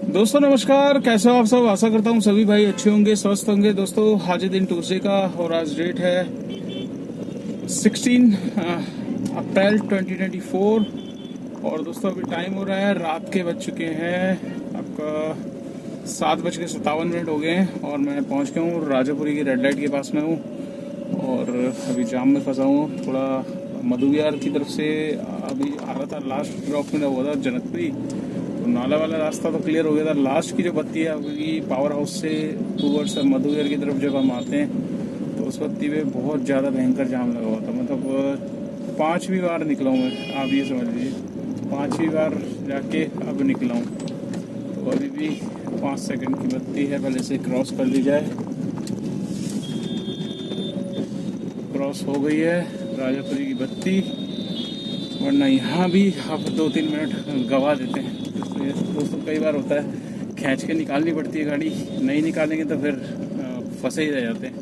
दोस्तों नमस्कार, कैसे हो आप सब। आशा करता हूँ सभी भाई अच्छे होंगे, स्वस्थ होंगे। दोस्तों आज दिन ट्यूसडे का और आज डेट है 16 अप्रैल 2024 और दोस्तों अभी टाइम हो रहा है रात के बज चुके हैं आपका 7:57 हो गए हैं और मैं पहुंच गया हूँ राजापुरी की रेड लाइट के पास में हूँ और अभी जाम में फंसा हूँ थोड़ा। मधु विहार की तरफ से अभी आ रहा था, लास्ट ड्रॉप में हुआ था जनकपुरी, तो नाला वाला रास्ता तो क्लियर हो गया था। लास्ट की जो बत्ती है अभी पावर हाउस से टूवर्ड्स मधु विहार की तरफ जब हम आते हैं तो उस बत्ती पे बहुत ज़्यादा भयंकर जाम लगा हुआ था। मतलब 5वीं बार निकला हूँ मैं, आप ये समझ लीजिए 5वीं बार जाके अब निकला हूँ। तो अभी भी 5 सेकंड की बत्ती है, पहले से क्रॉस कर ली जाए। क्रॉस हो गई है राजापुरी की बत्ती, वरना यहाँ भी आप 2-3 मिनट गवा देते हैं। दोस्तों कई बार होता है खींच के निकालनी पड़ती है गाड़ी, नहीं निकालेंगे तो फिर फंसे ही रह जाते हैं।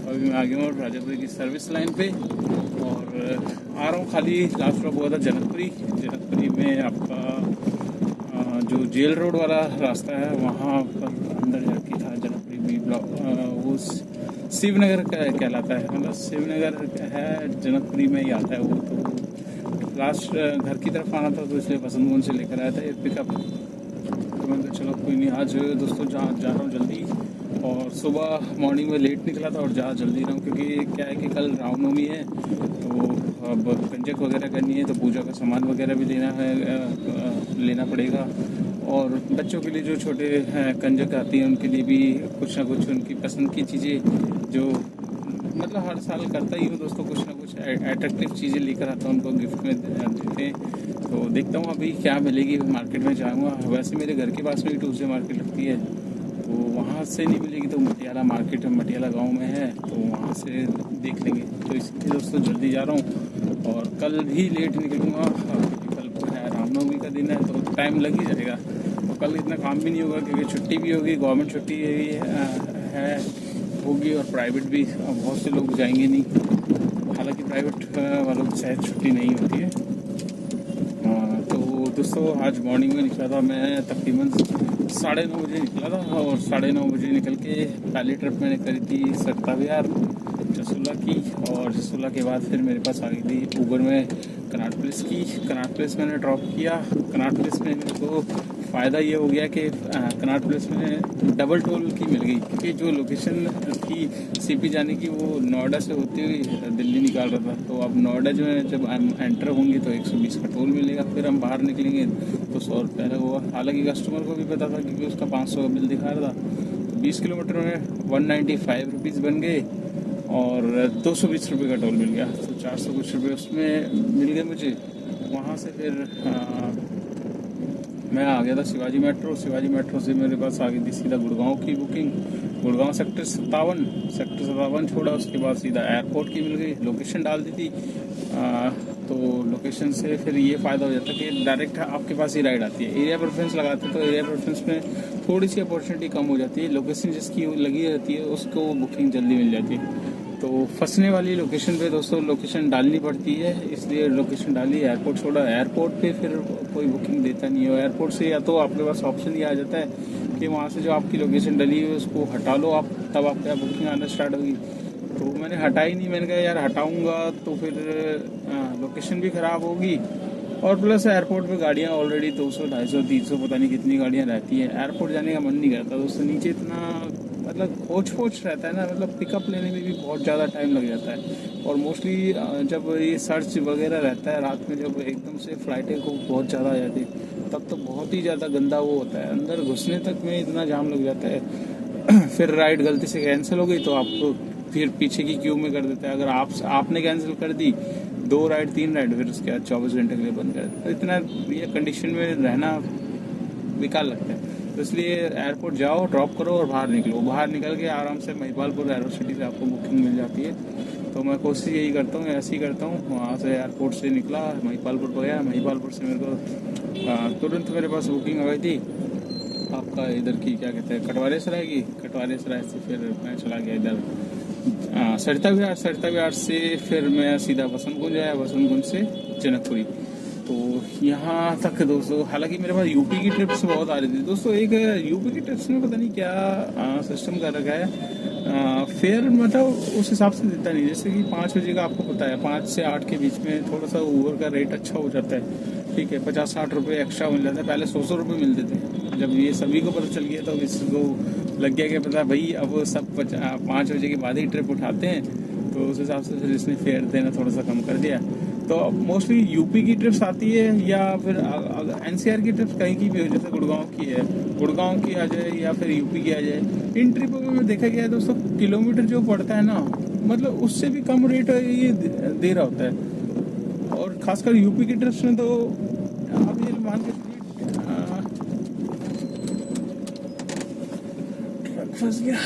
अभी मैं आ गया हूँ राजापुरी की सर्विस लाइन पे और आ रहा हूँ। खाली लास्ट स्टॉप हुआ था जनकपुरी में आपका जो जेल रोड वाला रास्ता है वहाँ पर अंदर जाके था जनकपुरी बी ब्लॉक, वो शिवनगर कहलाता है, मतलब शिवनगर है जनकपुरी में ही आता है वो। तो लास्ट घर की तरफ आना था तो इसलिए बसंतगुन से लेकर आया था ये पिकअप। तो मैंने कहा चलो कोई नहीं, आज दोस्तों जा रहा हूँ जल्दी और सुबह मॉर्निंग में लेट निकला था और जा जल्दी रहा हूँ क्योंकि क्या है कि कल रामनवमी है तो अब कंजक वगैरह करनी है, तो पूजा का सामान वगैरह भी लेना पड़ेगा और बच्चों के लिए जो छोटे कंजक आती हैं उनके लिए भी कुछ ना कुछ उनकी पसंद की चीज़ें जो मतलब हर साल करता ही हूँ दोस्तों, कुछ ना कुछ अट्रैक्टिव चीज़ें लेकर आता हूँ उनको गिफ्ट में देते हैं। तो देखता हूँ अभी क्या मिलेगी, मार्केट में जाऊँगा। वैसे मेरे घर के पास में भी ट्यूसडे मार्केट लगती है, तो वहाँ से नहीं मिलेगी तो मटियाला मार्केट मटियाला गांव में है तो वहाँ से देख लेंगे। तो इसलिए दोस्तों जल्दी जा रहा हूँ और कल भी लेट निकलूँगा क्योंकि कल है रामनवमी का दिन है तो टाइम लग ही जाएगा। तो कल इतना काम भी नहीं होगा क्योंकि छुट्टी भी होगी, गवर्नमेंट छुट्टी होगी और प्राइवेट भी बहुत से लोग जाएंगे नहीं, हालांकि प्राइवेट वालों की शायद छुट्टी नहीं होती है। तो दोस्तों आज मॉर्निंग में निकला था मैं, तकरीबन 9:30 बजे निकला था और 9:30 बजे निकल के पहली ट्रिप मैंने करी थी सरिता विहार जसोला की और जसोला के बाद फिर मेरे पास आ गई थी ऊबर में कनाट प्लेस की। कनाट प्लेस मैंने ड्रॉप किया। कनाट प्लेस में मेरे को फ़ायदा ये हो गया कि कनाट प्लेस में डबल टोल की मिल गई क्योंकि जो लोकेशन थी सीपी जाने की वो नोएडा से होती हुई दिल्ली निकाल रहा था। तो अब नोएडा जो है जब हम एंटर होंगे तो 120 का टोल मिलेगा, फिर हम बाहर निकलेंगे तो 100 रुपये अलग होगा। हालांकि कस्टमर को भी पता था क्योंकि उसका 500 का बिल दिखा रहा था। तो 20 किलोमीटर में 195 रुपीज़ बन गए और 220 रुपये का टोल मिल गया, तो 400 कुछ रुपये उसमें मिल गए मुझे। वहाँ से फिर मैं आ गया था शिवाजी मेट्रो से मेरे पास आ गई थी सीधा गुड़गांव की बुकिंग। गुड़गांव सेक्टर 57 छोड़ा, उसके बाद सीधा एयरपोर्ट की मिल गई, लोकेशन डाल दी थी। तो लोकेशन से फिर ये फ़ायदा हो जाता है कि डायरेक्ट आपके पास ही राइड आती है। एरिया प्रेफरेंस लगाते हैं तो एरिया प्रेफरेंस में थोड़ी सी अपॉर्चुनिटी कम हो जाती है, लोकेशन जिसकी लगी रहती है उसको बुकिंग जल्दी मिल जाती है। तो फंसने वाली लोकेशन पे दोस्तों लोकेशन डालनी पड़ती है, इसलिए लोकेशन डाली, एयरपोर्ट छोड़ा। एयरपोर्ट पे फिर कोई बुकिंग देता नहीं हो। एयरपोर्ट से या तो आपके पास ऑप्शन ये आ जाता है कि वहाँ से जो आपकी लोकेशन डली है उसको हटा लो आप, तब आपके यहाँ बुकिंग आना स्टार्ट होगी। तो मैंने हटाई नहीं, मैंने कहा यार हटाऊँगा तो फिर लोकेशन भी ख़राब होगी और प्लस एयरपोर्ट पे गाड़ियाँ ऑलरेडी 200, 250, 300 पता नहीं कितनी गाड़ियाँ रहती हैं। एयरपोर्ट जाने का मन नहीं करता दोस्तों, नीचे इतना मतलब खोच रहता है ना, मतलब पिकअप लेने में भी बहुत ज़्यादा टाइम लग जाता है। और मोस्टली जब ये सर्च वगैरह रहता है रात में, जब एकदम से फ्लाइटें को बहुत ज़्यादा आ जाती है तब तो बहुत ही ज़्यादा गंदा वो होता है, अंदर घुसने तक में इतना जाम लग जाता है। फिर राइड गलती से कैंसिल हो गई तो आपको फिर पीछे की क्यू में कर देता है। अगर आपने कैंसिल कर दी 2 राइड 3 राइड, फिर उसके बाद 24 घंटे के लिए बंद कर देता है। तो इतना ये कंडीशन में रहना बेकार लगता है। तो इसलिए एयरपोर्ट जाओ, ड्रॉप करो और बाहर निकलो। बाहर निकल के आराम से महिपालपुर एरो सिटी से आपको बुकिंग मिल जाती है। तो मैं कोशिश यही करता हूँ, ऐसे ही करता हूँ। वहाँ से एयरपोर्ट से निकला, महिपालपुर को गया, महिपालपुर से मेरे को तुरंत मेरे पास बुकिंग आ गई थी आपका इधर की क्या कहते हैं कटवारे सराय की। कटवारे सराय से फिर मैं चला गया इधर सरिता विहार से फिर मैं सीधा बसंतकुंज आया, बसंतकुंज से जनकपुरी। तो यहाँ तक दोस्तों, हालांकि मेरे पास यूपी की ट्रिप्स बहुत आ रही थी दोस्तों। एक यूपी की ट्रिप्स में पता नहीं क्या सिस्टम कर रखा है, फेयर मतलब उस हिसाब से देता नहीं। जैसे कि 5 बजे का आपको पता है, 5 से 8 के बीच में थोड़ा सा ऊबर का रेट अच्छा हो जाता है, ठीक है, 50-60 रुपये एक्स्ट्रा मिल जाता है। पहले 100 रुपये मिलते थे। जब ये सभी को पता चल गया तो इसको लग गया कि पता भाई अब सब 5 बजे के बाद ही ट्रिप उठाते हैं, तो उस हिसाब से फिर इसने फेयर देना थोड़ा सा कम कर दिया। तो मोस्टली यूपी की ट्रिप्स आती है, या फिर एनसीआर की ट्रिप्स कहीं की भी हो, जैसे गुड़गांव की है, गुड़गांव की आ जाए या फिर यूपी की आ जाए। इन ट्रिपों में देखा गया है दोस्तों, किलोमीटर जो पड़ता है ना, मतलब उससे भी कम रेट ये दे रहा होता है। और खासकर यूपी की ट्रिप्स में तो आप ये मान के फंस गया।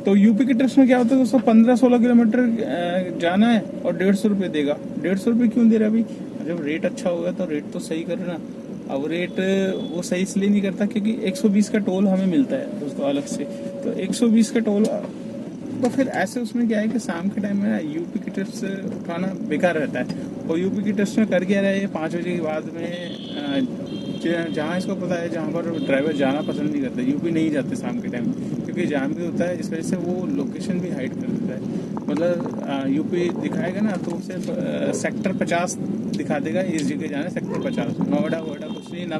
तो यूपी के ट्रिप्स में क्या होता है दोस्तों, 15-16 किलोमीटर जाना है और 150 रुपये देगा। 150 रुपये क्यों दे रहा है भाई? जब रेट अच्छा होगा तो रेट तो सही करना। अब रेट वो सही इसलिए नहीं करता क्योंकि 120 का टोल हमें मिलता है दोस्तों अलग से। तो 120 का टोल, तो फिर ऐसे उसमें क्या है कि शाम के टाइम में यूपी की ट्रिप्स उठाना बेकार रहता है। और यूपी की ट्रिप्स में कर क्या रहे हैं, 5 बजे के बाद में जहाँ इसको पता है, जहाँ पर ड्राइवर जाना पसंद नहीं करता, यूपी नहीं जाते शाम के टाइम, क्योंकि जाम भी होता है। इस वजह से वो लोकेशन भी हाइड कर देता है। मतलब यूपी दिखाएगा ना तो सिर्फ सेक्टर 50 दिखा देगा, इस जगह जाना है सेक्टर 50। नोएडा कुछ नहीं, ना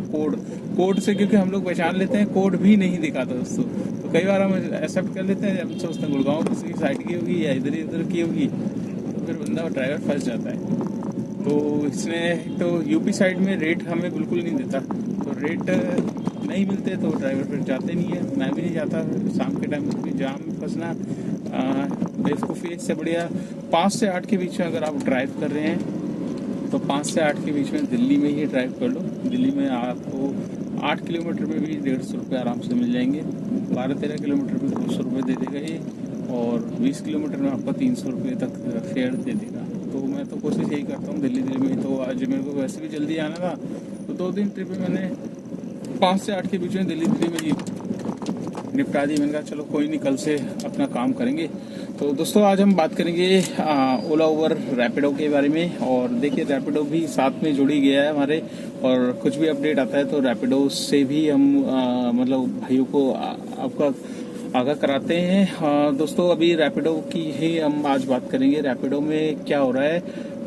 कोड से, क्योंकि हम लोग पहचान लेते हैं, कोड भी नहीं दिखाता दोस्तों। तो कई बार हम एक्सेप्ट कर लेते हैं, हम सोचते हैं गुड़गांव किसी साइड की होगी या इधर की होगी, तो फिर बंदा ड्राइवर फंस जाता है। तो इसने तो यूपी साइड में रेट हमें बिल्कुल नहीं देता, तो रेट नहीं मिलते तो ड्राइवर फिर जाते नहीं है। मैं भी नहीं जाता शाम के टाइम, क्योंकि जाम में फंसना बेवकूफ़ी से बढ़िया। 5 से 8 के बीच में अगर आप ड्राइव कर रहे हैं तो 5 से 8 के बीच में दिल्ली में ही ड्राइव कर लो। दिल्ली में आपको 8 किलोमीटर में भी 150 रुपये आराम से मिल जाएंगे। 12-13 किलोमीटर में 200 रुपये दे देगा ये, और 20 किलोमीटर में आपका 300 रुपये तक फेयर दे देगा। तो मैं तो कोशिश यही करता हूँ दिल्ली में। तो आज मेरे को वैसे भी जल्दी आना था, तो 2-3 ट्रिपें मैंने 5 से 8 के बीच में दिल्ली में ही निपटा दी। मैंने कहा चलो कोई नहीं, कल से अपना काम करेंगे। तो दोस्तों आज हम बात करेंगे ओला उबर रैपिडो के बारे में। और देखिए रैपिडो भी साथ में जुड़ी गया है हमारे, और कुछ भी अपडेट आता है तो रैपिडो से भी हम मतलब भाइयों को आपका आगाह कराते हैं। दोस्तों अभी रैपिडो की ही हम आज बात करेंगे। रैपिडो में क्या हो रहा है,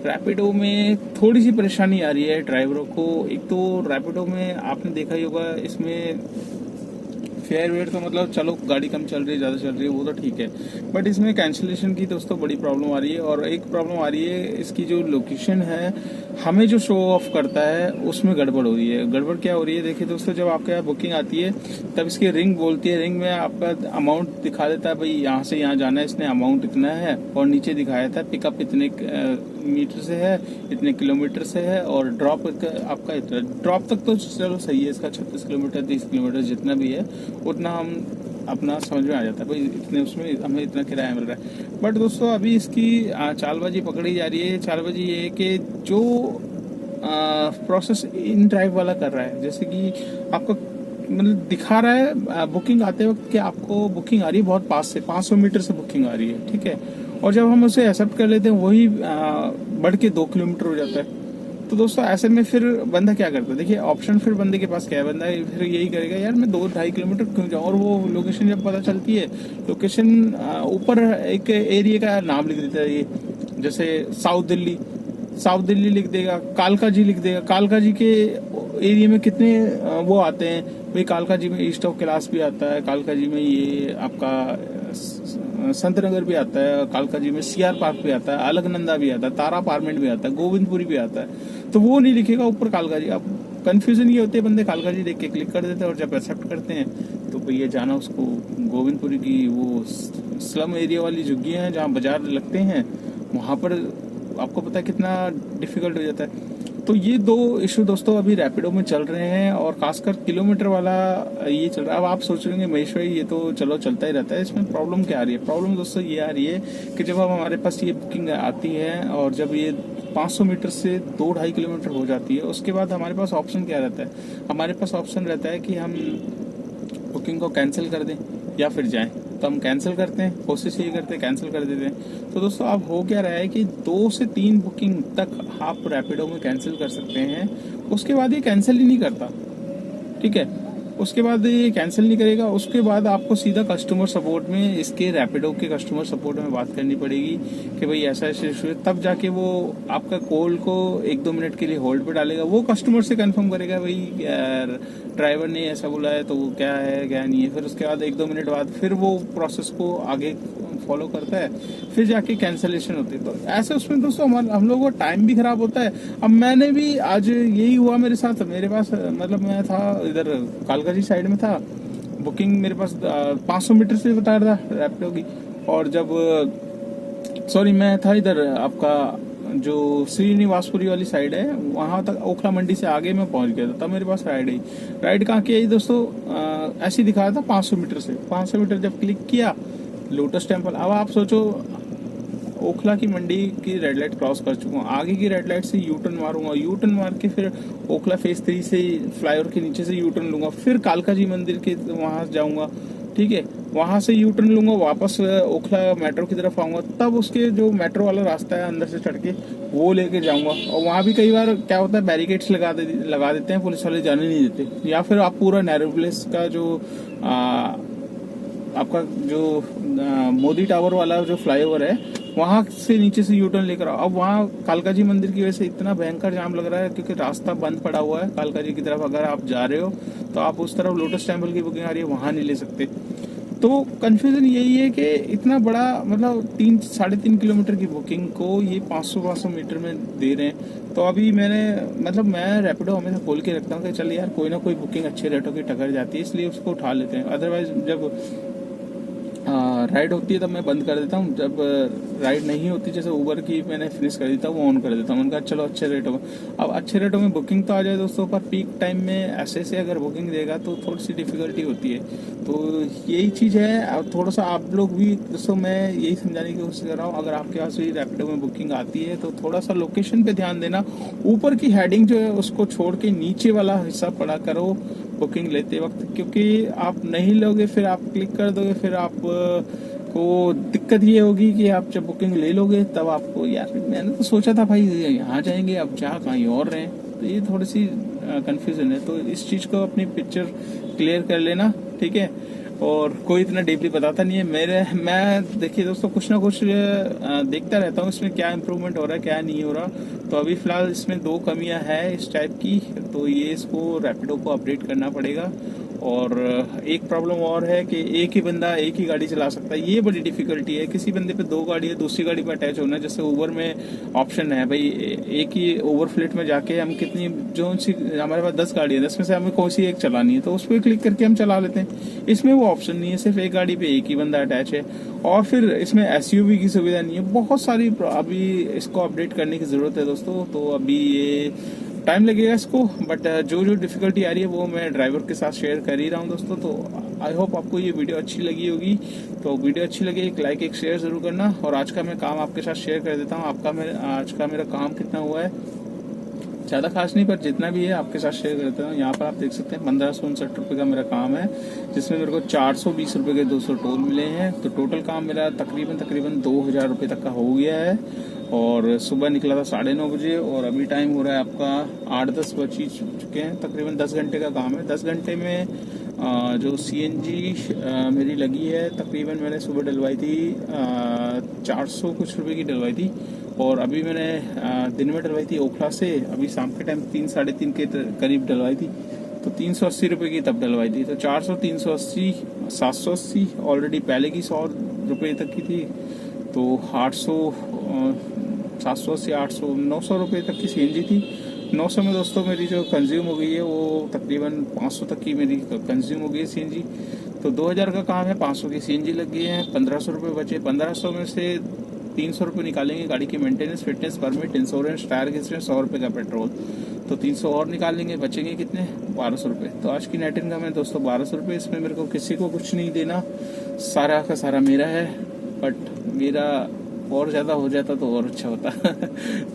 रैपिडो में थोड़ी सी परेशानी आ रही है ड्राइवरों को। एक तो रैपिडो में आपने देखा ही होगा, इसमें फेयर वेयर तो मतलब चलो गाड़ी कम चल रही है, ज़्यादा चल रही है, वो तो ठीक है, बट इसमें कैंसिलेशन की दोस्तों बड़ी प्रॉब्लम आ रही है। और एक प्रॉब्लम आ रही है, इसकी जो लोकेशन है हमें जो शो ऑफ करता है उसमें गड़बड़ हो रही है। गड़बड़ क्या हो रही है, देखिए दोस्तों, जब आपके यहाँ बुकिंग आती है तब इसकी रिंग बोलती है, रिंग में आपका अमाउंट दिखा देता है, भाई यहाँ से यहाँ जाना है, इसने अमाउंट इतना है, और नीचे दिखाया था पिकअप इतने मीटर से है, इतने किलोमीटर से है, और ड्रॉप आपका इतना। ड्रॉप तक तो चलो सही है, इसका 36 किलोमीटर 30 किलोमीटर जितना भी है उतना हम अपना समझ में आ जाता है, भाई इतने उसमें हमें इतना किराया मिल रहा है। बट दोस्तों अभी इसकी चालबाजी पकड़ी जा रही है। चालबाजी ये है कि जो प्रोसेस इन ड्राइव वाला कर रहा है, जैसे कि आपको मतलब दिखा रहा है बुकिंग आते वक्त कि आपको बुकिंग आ रही है बहुत पास से, 500 मीटर से बुकिंग आ रही है, ठीक है, और जब हम उसे एक्सेप्ट कर लेते हैं वही बढ़ के 2 किलोमीटर हो जाता है। तो दोस्तों ऐसे में फिर बंदा क्या करता है, देखिए ऑप्शन फिर बंदे के पास क्या है, बंदा फिर यही करेगा, यार मैं 2-2.5 किलोमीटर क्यों जाऊँ। और वो लोकेशन जब पता चलती है, लोकेशन ऊपर एक एरिया का नाम लिख देता है, ये जैसे साउथ दिल्ली लिख देगा, कालका जी लिख देगा। कालका जी के एरिया में कितने वो आते हैं भाई, कालका जी में ईस्ट ऑफ कैलाश भी आता है, कालका जी में ये आपका संत नगर भी आता है, कालका जी में सीआर पार्क भी आता है, अलकनंदा भी आता है, तारा अपार्टमेंट भी आता है, गोविंदपुरी भी आता है। तो वो नहीं लिखेगा ऊपर कालका जी। अब कंफ्यूजन ये होते हैं, बंदे कालका जी देख के क्लिक कर देते हैं, और जब एक्सेप्ट करते हैं तो भैया जाना उसको गोविंदपुरी की वो स्लम एरिया वाली झुग्गियाँ हैं जहाँ बाजार लगते हैं, वहाँ पर आपको पता है कितना डिफिकल्ट हो जाता है। तो ये 2 इशू दोस्तों अभी रैपिडो में चल रहे हैं, और खासकर किलोमीटर वाला ये चल रहा है। अब आप सोच रहे हैं महेश भाई ये तो चलो चलता ही रहता है, इसमें प्रॉब्लम क्या आ रही है। प्रॉब्लम दोस्तों ये आ रही है कि जब अब हमारे पास ये बुकिंग आती है और जब ये 500 मीटर से 2-2.5 किलोमीटर हो जाती है, उसके बाद हमारे पास ऑप्शन क्या रहता है, हमारे पास ऑप्शन रहता है कि हम बुकिंग को कैंसिल कर दें या फिर जाएं। तो हम कैंसिल करते हैं, कोशिश यही करते हैं कैंसिल कर देते हैं। तो दोस्तों अब हो क्या रहा है कि 2 से 3 बुकिंग तक आप रैपिडो में कैंसिल कर सकते हैं, उसके बाद ये कैंसिल ही नहीं करता, ठीक है। उसके बाद ये कैंसिल नहीं करेगा, उसके बाद आपको सीधा कस्टमर सपोर्ट में, इसके रैपिडो के कस्टमर सपोर्ट में बात करनी पड़ेगी कि भाई ऐसा ऐसा इशू है, तब जाके वो आपका कॉल को 1-2 मिनट के लिए होल्ड पे डालेगा। वो कस्टमर से कंफर्म करेगा भाई यार ड्राइवर ने ऐसा बोला है तो वो क्या है क्या नहीं है, फिर उसके बाद 1-2 मिनट बाद फिर वो प्रोसेस को आगे फॉलो करता है, फिर जाके कैंसिलेशन होती है। तो ऐसे उसमें दोस्तों हम लोगों का टाइम भी खराब होता है। अब मैंने भी आज यही हुआ मेरे साथ, मेरे पास मतलब मैं था इधर कालकाजी साइड में था, बुकिंग मेरे पास 500 मीटर से बता रहा था रैपिडो की, और जब सॉरी मैं था इधर आपका जो श्रीनिवासपुरी वाली साइड है वहां तक, ओखला मंडी से आगे मैं पहुंच गया था, तब मेरे पास राइड कहाँ की आई दोस्तों, ऐसे ही दिखाया था 500 मीटर से। 500 मीटर जब क्लिक किया लोटस टेम्पल, अब आप सोचो ओखला की मंडी की रेड लाइट क्रॉस कर चुका हूँ, आगे की रेड लाइट से यू टर्न मारूंगा, यू टर्न मार के फिर ओखला फेज 3 से फ्लाईओवर के नीचे से यू टर्न लूंगा, फिर कालकाजी मंदिर के वहां जाऊंगा, ठीक है, वहां से यू टर्न लूंगा, वापस ओखला मेट्रो की तरफ आऊंगा, तब उसके जो मेट्रो वाला रास्ता है अंदर से चढ़ के वो लेके जाऊंगा। और वहां भी कई बार क्या होता है बैरिकेड्स लगा देते हैं, पुलिस वाले जाने नहीं देते, या फिर आप पूरा नैरो प्लेस का जो आपका जो मोदी टावर वाला जो फ्लाईओवर है वहां से नीचे से यू टर्न लेकर आओ। अब वहां कालकाजी मंदिर की वजह से इतना भयंकर जाम लग रहा है क्योंकि रास्ता बंद पड़ा हुआ है कालकाजी की तरफ। अगर आप जा रहे हो तो आप उस तरफ लोटस टेम्पल की बुकिंग आ रही है वहां नहीं ले सकते। तो कंफ्यूजन यही है कि इतना बड़ा मतलब 3-3.5 किलोमीटर की बुकिंग को ये 500 मीटर में दे रहे हैं। तो अभी मैंने मतलब मैं रैपिडो हमेशा खोल के रखता हूँ कि चल यार कोई ना कोई बुकिंग अच्छे रेटों की टकर जाती है, इसलिए उसको उठा लेते हैं। अदरवाइज जब राइड होती है तब मैं बंद कर देता हूँ, जब राइड नहीं होती जैसे उबर की मैंने फिनिश कर देता हूँ वो ऑन कर देता हूँ। मैंने कहा चलो अच्छे रेटों में, अब अच्छे रेटों में बुकिंग तो आ जाए दोस्तों, पर पीक टाइम में ऐसे से अगर बुकिंग देगा तो थोड़ी सी डिफिकल्टी होती है। तो यही चीज़ है। अब थोड़ा सा आप लोग भी दोस्तों मैं यही समझाने की कोशिश कर रहा हूँ, अगर आपके पास भी रैपिडो में बुकिंग आती है तो थोड़ा सा लोकेशन पे ध्यान देना, ऊपर की हेडिंग जो है उसको छोड़ के नीचे वाला हिस्सा पढ़ा करो बुकिंग लेते वक्त, क्योंकि आप नहीं लोगे फिर आप क्लिक कर दोगे, फिर आप को दिक्कत ये होगी कि आप जब बुकिंग ले लोगे तब आपको यार मैंने तो सोचा था भाई यहाँ जाएंगे अब जा कहीं और रहे, तो ये थोड़ी सी कंफ्यूजन है। तो इस चीज को अपनी पिक्चर क्लियर कर लेना, ठीक है। और कोई इतना डीपली बताता नहीं है मैं देखिए दोस्तों कुछ ना कुछ देखता रहता हूँ इसमें क्या इम्प्रूवमेंट हो रहा है क्या नहीं हो रहा। तो अभी फिलहाल इसमें 2 कमियां है इस टाइप की, तो ये इसको रैपिडो को अपडेट करना पड़ेगा। और एक प्रॉब्लम और है कि एक ही बंदा एक ही गाड़ी चला सकता है, ये बड़ी डिफिकल्टी है। किसी बंदे पे 2 गाड़ी है दूसरी गाड़ी पे अटैच होना है, जैसे उबर में ऑप्शन है भाई एक ही ओवर फ्लीट में जाके हम कितनी जो सी हमारे पास 10 गाड़ी है 10 में से हमें कौन सी एक चलानी है तो उस पर क्लिक करके हम चला लेते हैं। इसमें वो ऑप्शन नहीं है, सिर्फ एक गाड़ी पे एक ही बंदा अटैच है। और फिर इसमें SUV की सुविधा नहीं है, बहुत सारी अभी इसको अपडेट करने की जरूरत है दोस्तों। तो अभी ये टाइम लगेगा इसको, बट जो डिफिकल्टी आ रही है वो मैं ड्राइवर के साथ शेयर कर ही रहा हूँ दोस्तों। तो आई होप आपको ये वीडियो अच्छी लगी होगी। तो वीडियो अच्छी लगे एक लाइक एक शेयर जरूर करना। और आज का मैं काम आपके साथ शेयर कर देता हूँ। आज का मेरा काम कितना हुआ है, ज़्यादा खास नहीं पर जितना भी है आपके साथ शेयर कर देता हूँ। यहाँ पर आप देख सकते हैं 1559 रुपये का मेरा काम है, जिसमें मेरे को 420 रुपये के 200 टोल मिले हैं। तो टोटल काम मेरा तकरीबन 2000 रुपये तक का हो गया है। और सुबह निकला था 9:30 बजे और अभी टाइम हो रहा है आपका 8-10 बज चुके हैं। तकरीबन 10 घंटे का काम है। 10 घंटे में जो CNG मेरी लगी है तकरीबन मैंने सुबह डलवाई थी 400 कुछ रुपए की डलवाई थी। और अभी मैंने दिन में डलवाई थी ओखला से, अभी शाम के टाइम 3-3:30 के करीब डलवाई थी। तो 380 रुपये की तब डलवाई थी। तो 400, 380, 780 ऑलरेडी पहले की 100 रुपये तक की थी। तो 800, 780, 800, 900 रुपये तक की CNG थी। 900 में दोस्तों मेरी जो कंज्यूम हो गई है वो तकरीबन 500 तक की मेरी कंज्यूम हो गई है CNG। तो 2000 का काम है, 500 की CNG लग गई है, 1500 रुपये बचे। 1500 में से 300 रुपये निकालेंगे गाड़ी की maintenance, fitness, permit, insurance, tyre की 100 रुपये का पेट्रोल। तो 300 और निकालेंगे, बचेंगे कितने 1200 रुपये। तो आज की नेट इनकम है दोस्तों 1200 रुपये। इसमें मेरे को किसी को कुछ नहीं देना, सारा का सारा मेरा है। बट मेरा और ज़्यादा हो जाता तो और अच्छा होता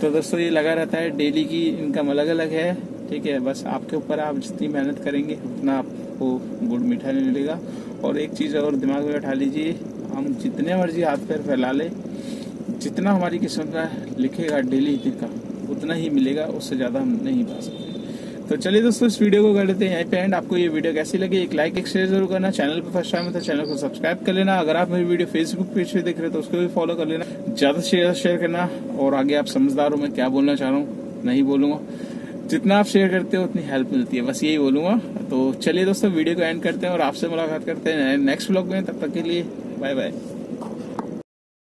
तो दोस्तों ये लगा रहता है, डेली की इनकम अलग अलग है, ठीक है। बस आपके ऊपर, आप जितनी मेहनत करेंगे उतना आप आपको गुड़ मीठा नहीं मिलेगा। और एक चीज़ और दिमाग में बैठा लीजिए, हम जितने मर्जी हाथ पैर फैला ले, जितना हमारी किस्मत में लिखेगा डेली का उतना ही मिलेगा, उससे ज़्यादा हम नहीं पा सकते। तो चलिए दोस्तों, इस वीडियो को कर लेते हैं यहीं पे एंड। आपको ये वीडियो कैसी लगी, एक लाइक एक शेयर जरूर करना। चैनल पर फर्स्ट टाइम है तो चैनल को सब्सक्राइब कर लेना। अगर आप मेरी वीडियो फेसबुक पेज पे देख रहे हो तो उसको भी फॉलो कर लेना। ज़्यादा शेयर करना। और आगे आप समझदार हो मैं क्या बोलना चाह रहा हूँ, नहीं बोलूँगा। जितना आप शेयर करते हो उतनी हेल्प मिलती है, बस यही बोलूँगा। तो चलिए दोस्तों, वीडियो को एंड करते हैं और आपसे मुलाकात करते हैं नेक्स्ट व्लॉग में। तब तक के लिए बाय बाय।